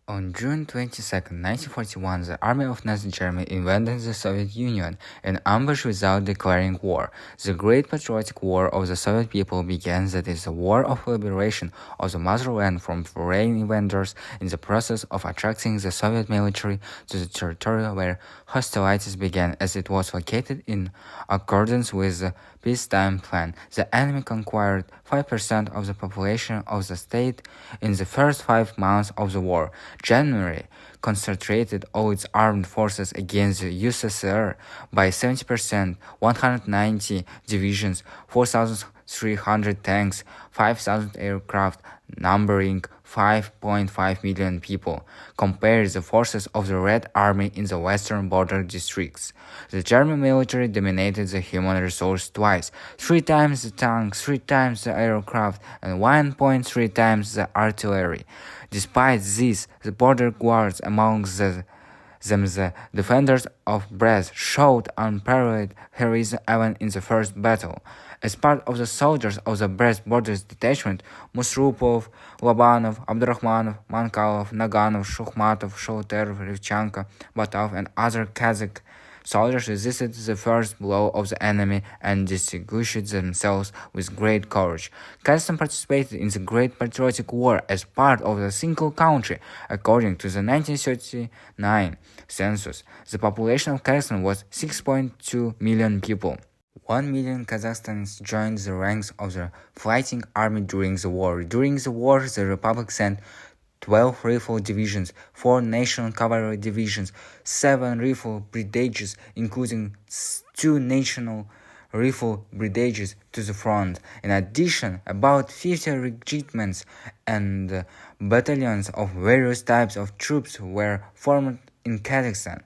On June 22, 1941, the army of Nazi Germany invaded the Soviet Union in ambush without declaring war. The Great Patriotic War of the Soviet people began. That is, the war of liberation of the motherland from foreign invaders in the process of attracting the Soviet military to the territory where hostilities began, as it was located in accordance with the peacetime plan. The enemy conquered 5% of the population of the state in the first 5 months of the war. January concentrated all its armed forces against the USSR by 70%, 190 divisions, 4,300 tanks, 5,000 aircraft, numbering 5.5 million people, compared the forces of the Red Army in the western border districts. The German military dominated the human resource twice, 3 times the tanks, 3 times the aircraft, and 1.3 times the artillery. Despite this, the border guards amongst them the defenders of Brest showed unparalleled heroism even in the first battle. As part of the soldiers of the Brest Borders Detachment, Musrupov, Lobanov, Abdurrahmanov, Mankalov, Naganov, Shukhmatov, Shouterov, Rivchenko, Batov, and other Kazakh soldiers resisted the first blow of the enemy and distinguished themselves with great courage. Kazakhstan participated in the Great Patriotic War as part of a single country. According to the 1939 census, the population of Kazakhstan was 6.2 million people. 1 million Kazakhstans joined the ranks of the fighting army during the war. During the war, the Republic sent 12 rifle divisions, 4 national cavalry divisions, 7 rifle brigades, including 2 national rifle brigades to the front. In addition, about 50 regiments and battalions of various types of troops were formed in Kazakhstan.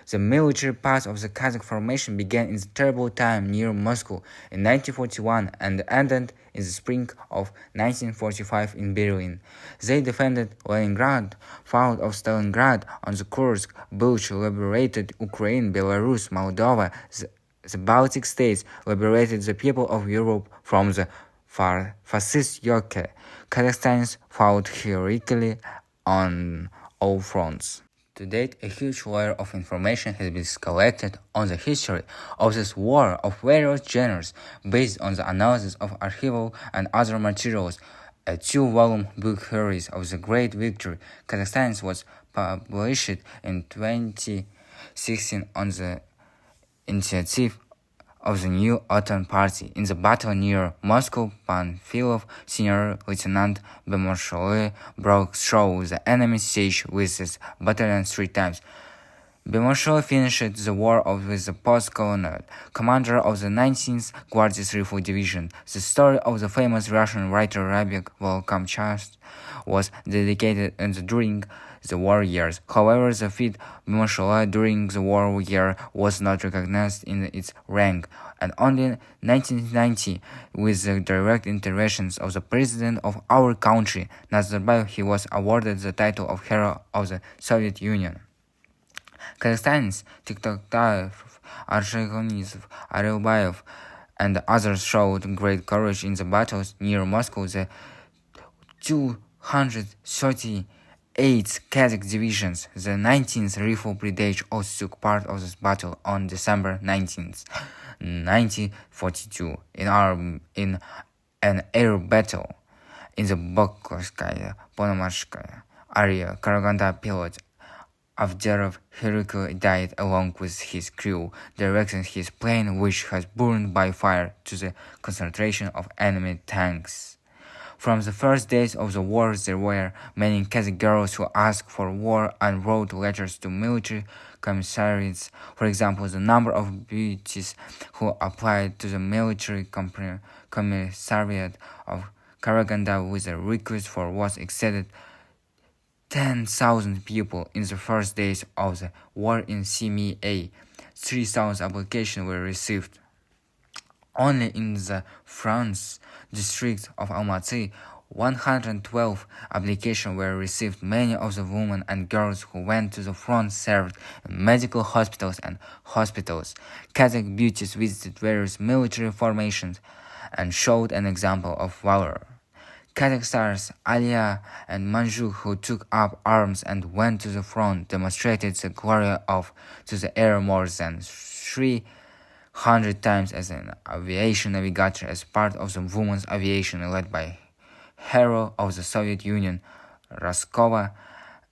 The military part of the Kazakh formation began in the terrible time near Moscow in 1941 and ended in the spring of 1945 in Berlin. They defended Leningrad, fought off Stalingrad on the Kursk, Bulch, liberated Ukraine, Belarus, Moldova, the Baltic states, liberated the people of Europe from the fascist yoke. Kazakhstans fought heroically on all fronts. To date, a huge layer of information has been collected on the history of this war of various genres based on the analysis of archival and other materials. A 2-volume book series of the Great Victory Kazakhstan was published in 2016 on the initiative of the New Autumn Party. In the battle near Moscow, Panfilov, Senior Lieutenant Bemarshaloy, broke through the enemy's siege with his battalion 3 times. Bemarshaloy finished the war with the post-colonel commander of the 19th Guardias Rifle Division. The story of the famous Russian writer Rabik Volkamchast was dedicated during the war years. However, the feat Bemarshaloy during the war year was not recognized in its rank, and only in 1990, with the direct interventions of the president of our country, Nazarbayev, he was awarded the title of Hero of the Soviet Union. Kazakhstans, Tiktoktaev, Arshagonizov, Arelbayev, and others showed great courage in the battles near Moscow. The 238 Kazakh divisions, the 19th Rifle Brigade, also took part of this battle on December 19th, 1942, in an air battle in the Boklovskaya, Ponomarskaya area. Karaganda pilot Avderov heroically died along with his crew, directing his plane, which was burned by fire, to the concentration of enemy tanks. From the first days of the war, there were many Kazakh girls who asked for war and wrote letters to military commissariats. For example, the number of beauties who applied to the military commissariat of Karaganda with a request for was exceeded 10,000 people in the first days of the war. In CMA, 3,000 applications were received. Only in the France district of Almaty, 112 applications were received. Many of the women and girls who went to the front served in medical hospitals and hospitals. Kazakh beauties visited various military formations and showed an example of valor. Kazakh stars Alia and Manju, who took up arms and went to the front, demonstrated the glory of to the air more than 300 times as an aviation navigator as part of the women's aviation led by hero of the Soviet Union, Raskova.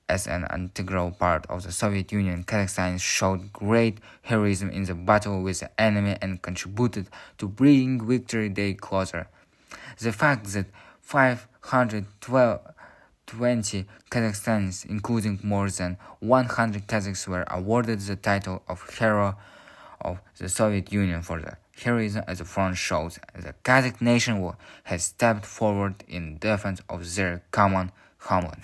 As an integral part of the Soviet Union, Kazakhstan showed great heroism in the battle with the enemy and contributed to bringing Victory Day closer. The fact that 520 Kazakhstanis, including more than 100 Kazakhs, were awarded the title of Hero of the Soviet Union for their heroism at the front shows the Kazakh nation has stepped forward in defense of their common homeland.